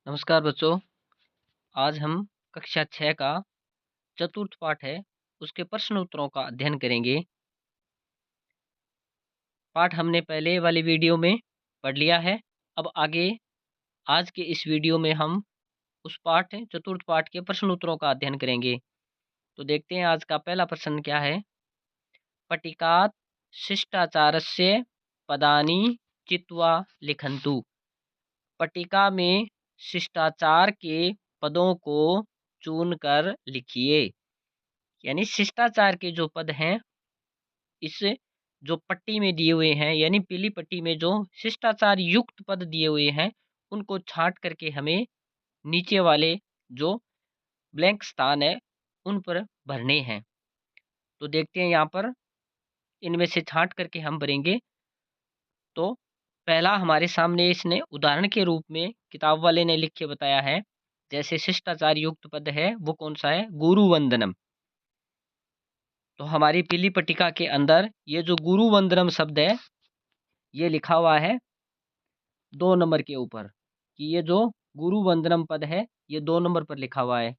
नमस्कार बच्चों। आज हम कक्षा 6 का चतुर्थ पाठ है उसके प्रश्न उत्तरों का अध्ययन करेंगे। पाठ हमने पहले वाली वीडियो में पढ़ लिया है। अब आगे आज के इस वीडियो में हम उस चतुर्थ पाठ के प्रश्न उत्तरों का अध्ययन करेंगे। तो देखते हैं आज का पहला प्रश्न क्या है। पट्टिकात शिष्टाचारस्य पदानि चित्वा लिखन्तु। पट्टिका में शिष्टाचार के पदों को चुनकर लिखिए। यानी शिष्टाचार के जो पद हैं, इस जो पट्टी में दिए हुए हैं, यानी पीली पट्टी में जो शिष्टाचार युक्त पद दिए हुए हैं, उनको छांट करके हमें नीचे वाले जो ब्लैंक स्थान है उन पर भरने हैं। तो देखते हैं यहाँ पर इनमें से छांट करके हम भरेंगे। तो पहला हमारे सामने इसने उदाहरण के रूप में किताब वाले ने लिख के बताया है। जैसे शिष्टाचार युक्त पद है वो कौन सा है, गुरु वंदनम। तो हमारी पीली पट्टिका के अंदर ये जो गुरु वंदनम शब्द है ये लिखा हुआ है 2 नंबर के ऊपर, कि ये जो गुरु वंदनम पद है ये 2 नंबर पर लिखा हुआ है।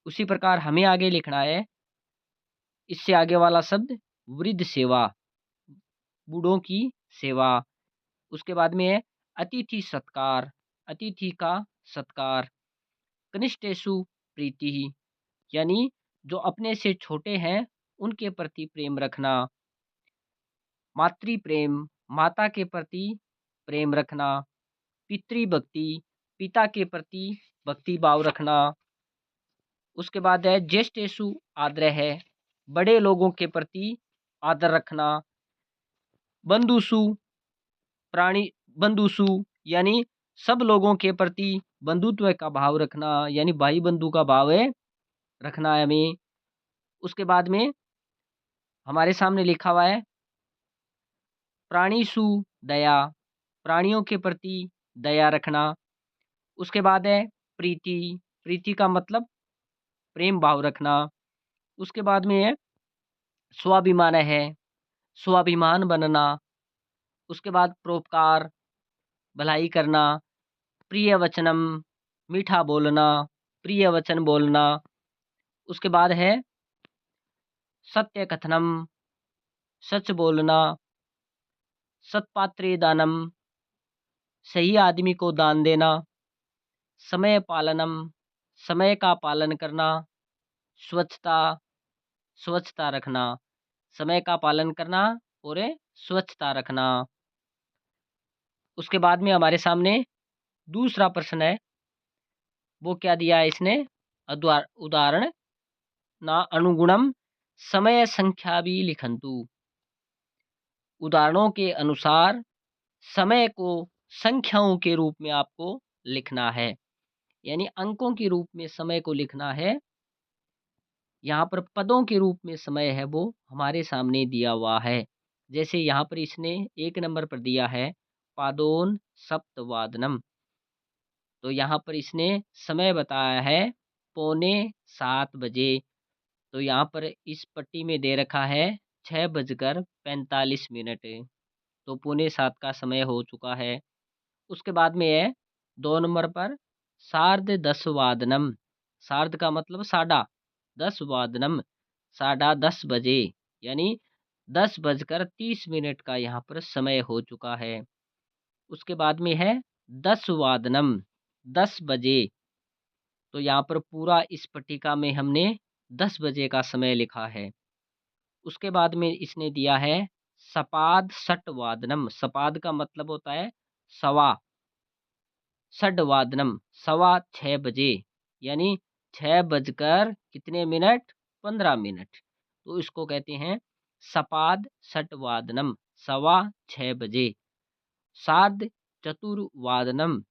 उसी प्रकार हमें आगे लिखना है इससे आगे वाला शब्द वृद्ध सेवा, बूढ़ों की सेवा। उसके बाद में है अतिथि सत्कार, अतिथि का सत्कार। कनिष्ठेषु प्रीति, यानी जो अपने से छोटे हैं उनके प्रति प्रेम रखना। मातृ प्रेम, माता के प्रति प्रेम रखना। पितृभक्ति, पिता के प्रति भक्ति भाव रखना। उसके बाद है ज्येष्ठेषु आदर है, बड़े लोगों के प्रति आदर रखना। बंधुषु प्राणी, बंधुषु यानी सब लोगों के प्रति बंधुत्व का भाव रखना, यानी भाई बंधु का भाव है रखना है हमें। उसके बाद में हमारे सामने लिखा हुआ है प्राणीसु दया, प्राणियों के प्रति दया रखना। उसके बाद है प्रीति, प्रीति का मतलब प्रेम भाव रखना। उसके बाद में है स्वाभिमान है, स्वाभिमान बनना। उसके बाद परोपकार, भलाई करना। प्रिय वचनम, मीठा बोलना, प्रिय वचन बोलना। उसके बाद है सत्य कथनम, सच बोलना। सत्पात्रे दानम, सही आदमी को दान देना। समय पालनम, समय का पालन करना। स्वच्छता, स्वच्छता रखना, समय का पालन करना और स्वच्छता रखना। उसके बाद में हमारे सामने दूसरा प्रश्न है, वो क्या दिया है इसने, उदाहरण ना अनुगुणम समय संख्या भी लिखंतु। उदाहरणों के अनुसार समय को संख्याओं के रूप में आपको लिखना है, यानी अंकों के रूप में समय को लिखना है। यहाँ पर पदों के रूप में समय है वो हमारे सामने दिया हुआ है। जैसे यहाँ पर इसने 1 नंबर पर दिया है पादोन सप्तवादनम। तो यहाँ पर इसने समय बताया है 6:45 बजे। तो यहाँ पर इस पट्टी में दे रखा है 6:45। तो 6:45 का समय हो चुका है। उसके बाद में है 2 नंबर पर सार्ध 10 वादनम। सार्ध का मतलब साढ़ा, 10 वादनम, 10:30 बजे, यानी 10:30 का यहाँ पर समय हो चुका है। उसके बाद में है 10 वादनम, 10 बजे। तो यहाँ पर पूरा इस पट्टिका में हमने 10 बजे का समय लिखा है। उसके बाद में इसने दिया है सपाद सट वादनम। सपाद का मतलब होता है सवा, षड्वादनम 6:15, यानी 6:15। तो इसको कहते हैं सपाद षड्वादनम, 6:15। सार्ध चतुर्वादनम,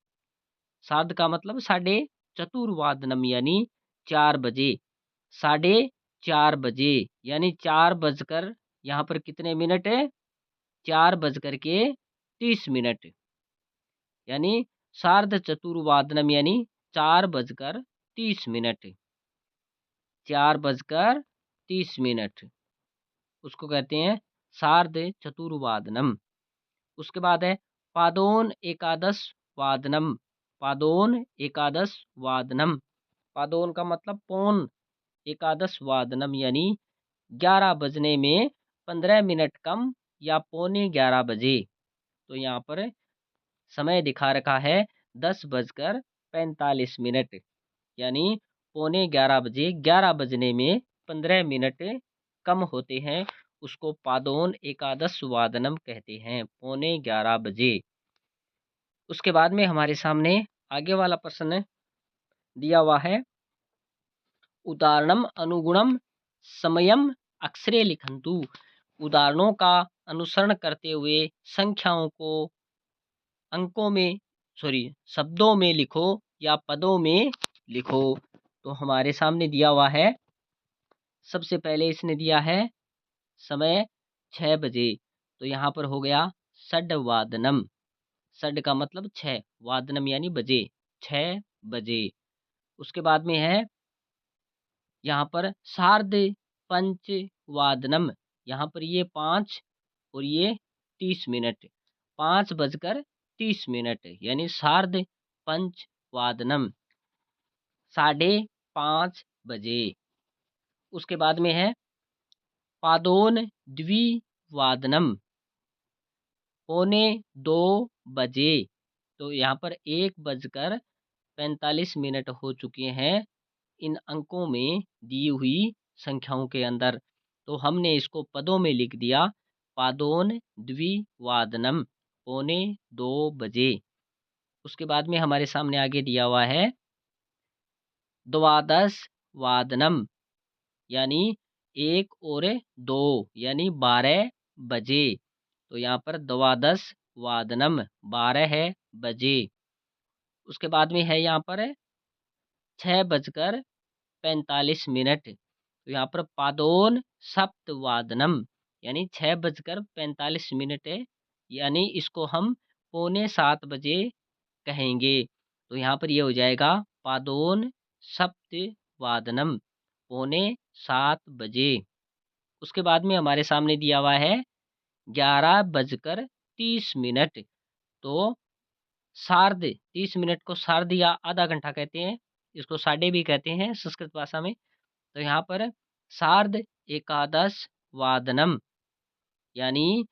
सार्ध का मतलब 4:30, यानी 4 बजे, 4:30, यानी 4 बजकर यहाँ पर कितने मिनट है, 4:30, यानी सार्ध चतुर्वादनम, यानी 4:30, 4:30 उसको कहते हैं सार्ध चतुर्वादनम। उसके बाद है पादोन एकादश वादनम, पादोन एकादश वादनम। पादोन का मतलब पौन, एकादश वादनम यानी 11 बजने में 15 मिनट कम या पौने 11 बजे। तो यहाँ पर समय दिखा रखा है 10:45 यानी पौने 11 बजे। 11 बजने में 15 मिनट कम होते हैं, उसको पादोन एकादश वादनम कहते हैं, पौने 11 बजे। उसके बाद में हमारे सामने आगे वाला प्रश्न दिया हुआ है, उदाहरणम अनुगुणम समयम अक्षरे लिखन्तु। उदाहरणों का अनुसरण करते हुए संख्याओं को अंकों में शब्दों में लिखो या पदों में लिखो। तो हमारे सामने दिया हुआ है, सबसे पहले इसने दिया है समय 6 बजे। तो यहाँ पर हो गया षड वादनम। षड का मतलब 6, वादनम यानी बजे, 6 बजे। उसके बाद में है यहाँ पर सार्ध पंच वादनम। यहाँ पर ये 5 और ये 30 मिनट, 5:30 यानी सार्ध पंच वादनम, 5:30 बजे। उसके बाद में है पादोन द्विवादनम, 1:45 बजे। तो यहाँ पर 1:45 हो चुके हैं इन अंकों में दी हुई संख्याओं के अंदर। तो हमने इसको पदों में लिख दिया, पादोन द्विवादनम, 1:45 बजे। उसके बाद में हमारे सामने आगे दिया हुआ है द्वादश वादनम, यानी 1 और 2 यानी 12 बजे। तो यहाँ पर द्वादश वादनम, 12 बजे। उसके बाद में है यहाँ पर 6:45। तो यहाँ पर पादोन सप्तवादनम, यानी 6:45, यानी इसको हम 6:45 बजे कहेंगे। तो यहाँ पर ये हो जाएगा पादोन सप्तवादनम, 6:45 बजे। उसके बाद में हमारे सामने दिया हुआ है 11:30। तो सार्ध 30 मिनट को सार्ध या आधा घंटा कहते हैं, इसको साढ़े भी कहते हैं संस्कृत भाषा में। तो यहाँ पर सार्ध एकादश वादनम, यानी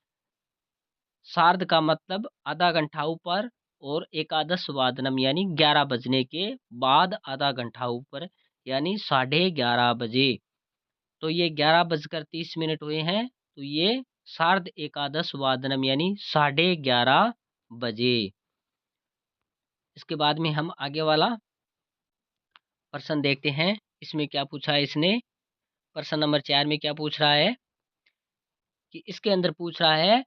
सार्ध का मतलब आधा घंटा ऊपर और एकादश वादनम यानी 11 बजने के बाद आधा घंटा ऊपर, यानी 11:30 बजे। तो ये 11:30 हुए हैं, तो ये सार्ध एकादश वादनम यानी 11:30 बजे। इसके बाद में हम आगे वाला प्रश्न देखते हैं, इसमें क्या पूछा है इसने। प्रश्न नंबर 4 में क्या पूछ रहा है कि इसके अंदर पूछ रहा है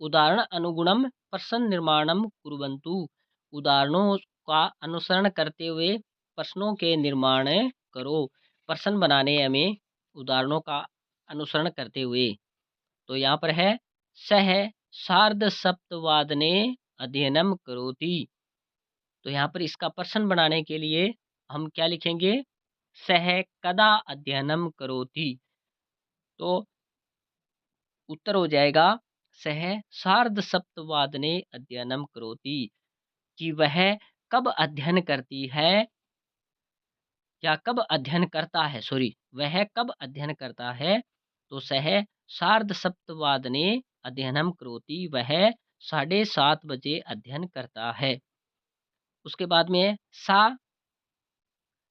उदाहरण अनुगुणम प्रश्न निर्माणम कुर्वन्तु। उदाहरणों का अनुसरण करते हुए प्रश्नों के निर्माण करो। प्रश्न बनाने हमें उदाहरणों का अनुसरण करते हुए। तो यहाँ पर है सह सार्ध सप्तवादने अध्ययनम करोति। तो यहाँ पर इसका प्रश्न बनाने के लिए हम क्या लिखेंगे, सह कदा अध्ययनम करोति। तो उत्तर हो जाएगा सह सार्ध सप्तवादने अध्ययनम करोति, कि वह कब अध्ययन करती है या कब अध्ययन करता है, वह कब अध्ययन करता है। तो सह सार्ध सप्तवादने अध्ययनम करोति, वह 7:30 बजे अध्ययन करता है। उसके बाद में है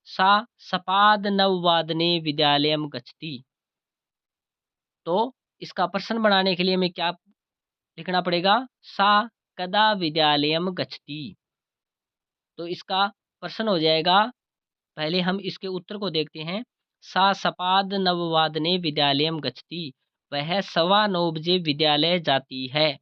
सा सपाद नववादने विद्यालयम गच्छति। तो इसका प्रश्न बनाने के लिए हमें क्या लिखना पड़ेगा, सा कदा विद्यालयम गच्छति। तो इसका प्रश्न हो जाएगा, पहले हम इसके उत्तर को देखते हैं। सा सपाद नववादने विद्यालयम गच्छति, वह 9:15 बजे विद्यालय जाती है।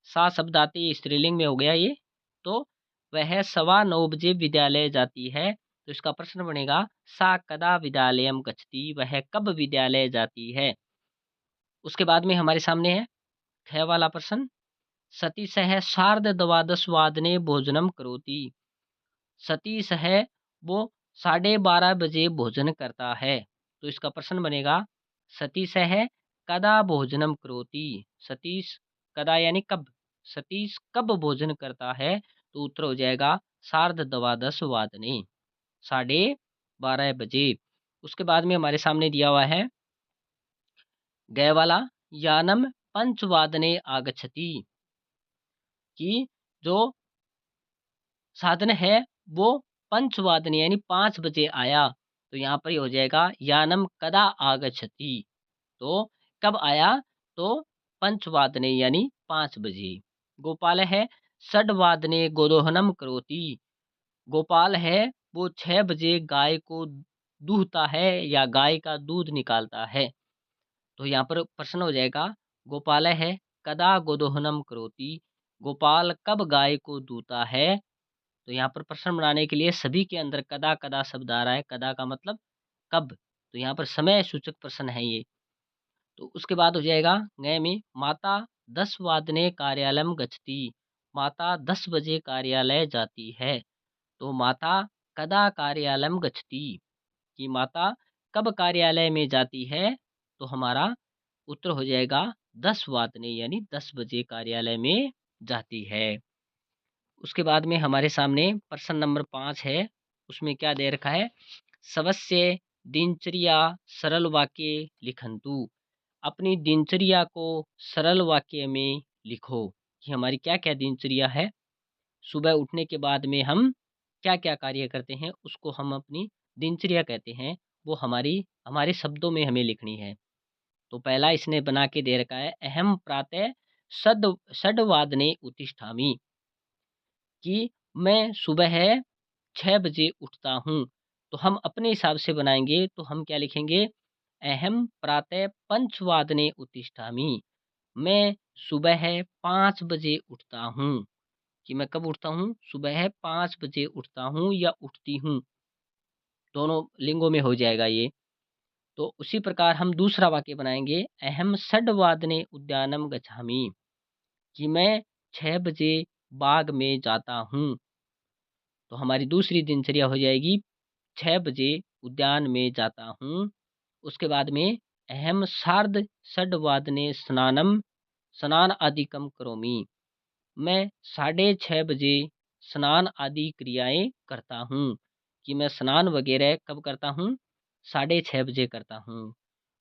सा शब्द आते ही स्त्रीलिंग में हो गया ये। तो वह 9:15 बजे विद्यालय जाती है। तो इसका प्रश्न बनेगा सा कदा विद्यालयम गच्छति, वह कब विद्यालय जाती है। उसके बाद में हमारे सामने है 6 वाला प्रश्न, सतीश है सार्ध द्वादश वादने भोजनम करोति। सतीश है वो 12:30 बजे भोजन करता है। तो इसका प्रश्न बनेगा सतीश है कदा भोजनम करोति। सतीश कदा यानी कब, सतीश कब भोजन करता है? तो उत्तर हो जाएगा सार्ध द्वादश वादने, 12:30 बजे। उसके बाद में हमारे सामने दिया हुआ है गए वाला, यानम पंचवादने आगच्छति, कि जो साधन है वो पंचवादने यानी 5 बजे आया। तो यहाँ पर ये हो जाएगा यानम कदा आगच्छति, तो कब आया? तो पंचवादने यानी 5 बजे। गोपाल है षड्वादने गोदोहनम करोति, गोपाल है वो 6 बजे गाय को दूहता है या गाय का दूध निकालता है। तो यहाँ पर प्रश्न हो जाएगा गोपाल है कदा गोदोहनम करोति, गोपाल कब गाय को दूहता है। तो यहाँ पर प्रश्न बनाने के लिए सभी के अंदर कदा कदा शब्द आ रहा है, कदा का मतलब कब, तो यहाँ पर समय सूचक प्रश्न है ये। तो उसके बाद हो जाएगा गए में माता 10 वादने कार्यालयम गच्छति, माता 10 बजे कार्यालय जाती है। तो माता कदा कार्यालयम गच्छति, कि माता कब कार्यालय में जाती है। तो हमारा उत्तर हो जाएगा 10 वादने यानी 10 बजे कार्यालय में जाती है। उसके बाद में हमारे सामने प्रश्न नंबर 5 है, उसमें क्या दे रखा है, स्वस्य दिनचर्या सरल वाक्य लिखंतु, अपनी दिनचर्या को सरल वाक्य में लिखो कि हमारी क्या क्या दिनचर्या है। सुबह उठने के बाद में हम क्या क्या कार्य करते हैं उसको हम अपनी दिनचर्या कहते हैं, वो हमारे शब्दों में हमें लिखनी है। तो पहला इसने बना के दे रखा है अहम प्रातः षड्वादने उत्तिष्ठामि, कि मैं सुबह 6 बजे उठता हूँ। तो हम अपने हिसाब से बनाएंगे तो हम क्या लिखेंगे, अहम प्रातः पंचवादने उत्तिष्ठामि, मैं सुबह 5 बजे उठता हूँ, कि मैं कब उठता हूँ, सुबह 5 बजे उठता हूँ या उठती हूँ, दोनों लिंगों में हो जाएगा ये। तो उसी प्रकार हम दूसरा वाक्य बनाएंगे अहम षड्वादने उद्यानम गच्छामि, कि मैं 6 बजे बाग में जाता हूँ। तो हमारी दूसरी दिनचर्या हो जाएगी 6 बजे उद्यान में जाता हूँ। उसके बाद में अहम सार्ध षड्वादने स्नानम स्नान आदिकम करोमि, मैं 6:30 बजे स्नान आदि क्रियाएं करता हूँ, कि मैं स्नान वगैरह कब करता हूँ, 6:30 बजे करता हूँ।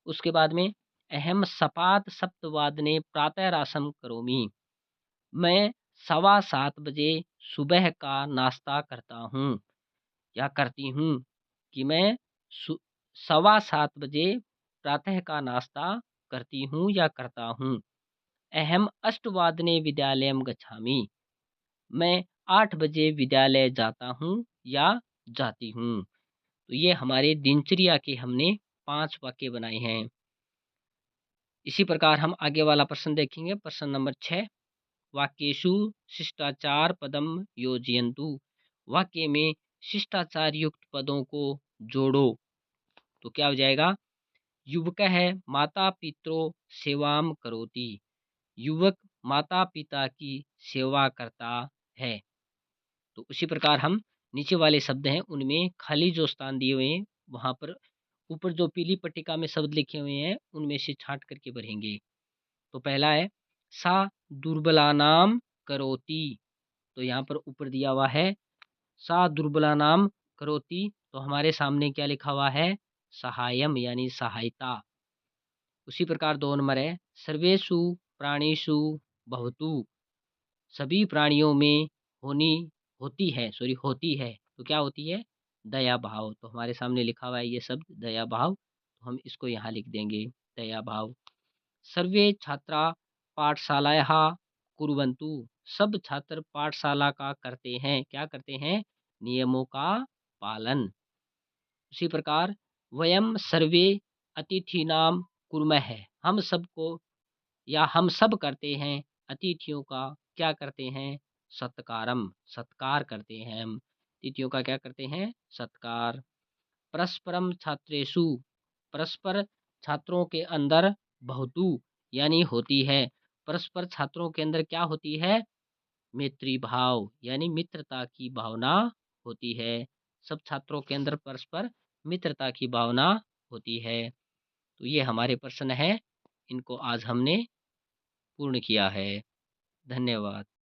उसके बाद में अहम सपात सप्तवादने प्रातः रासम करोमि, मैं 7:15 बजे सुबह का नाश्ता करता हूँ या करती हूँ, कि मैं 7:15 बजे प्रातः का नाश्ता करती हूँ या करता हूँ। अहम अष्टवादने विद्यालयम गच्छामि, मैं 8 बजे विद्यालय जाता हूँ या जाती हूँ। तो ये हमारे दिनचर्या के हमने 5 वाक्य बनाए हैं। इसी प्रकार हम आगे वाला प्रश्न देखेंगे, प्रश्न नंबर 6, वाक्येषु शिष्टाचार पदम योजयन्तु, वाक्य में शिष्टाचार युक्त पदों को जोड़ो। तो क्या हो जाएगा, युवक है माता पितरो सेवाम करोति, युवक माता पिता की सेवा करता है। तो उसी प्रकार हम नीचे वाले शब्द हैं उनमें खाली जो स्थान दिए हुए हैं वहाँ पर ऊपर जो पीली पट्टिका में शब्द लिखे हुए हैं उनमें से छांट करके भरेंगे। तो पहला है सा दुर्बलानाम करोति, तो यहाँ पर ऊपर दिया हुआ है सा दुर्बलानाम करोति, तो हमारे सामने क्या लिखा हुआ है, सहायम यानी सहायता। उसी प्रकार 2 नंबर है सर्वेषु प्राणीषु भवतु, सभी प्राणियों में होती है, तो क्या होती है, दया भाव। तो हमारे सामने लिखा हुआ है ये शब्द दया भाव, तो हम इसको यहाँ लिख देंगे दया भाव। सर्वे छात्रा पाठशालायाः कुर्वन्तु, सब छात्र पाठशाला का करते हैं, क्या करते हैं, नियमों का पालन। उसी प्रकार वयम सर्वे अतिथीनां कुर्मः, हम सबको या हम सब करते हैं अतिथियों का क्या करते हैं, सत्कारम, सत्कार करते हैं हम अतिथियों का क्या करते हैं, सत्कार। परस्परम छात्रेषु, परस्पर छात्रों के अंदर बहुतु यानी होती है, परस्पर छात्रों के अंदर क्या होती है, मैत्री भाव यानी मित्रता की भावना होती है, सब छात्रों के अंदर परस्पर मित्रता की भावना होती है। तो ये हमारे प्रश्न है, इनको आज हमने पूर्ण किया है। धन्यवाद।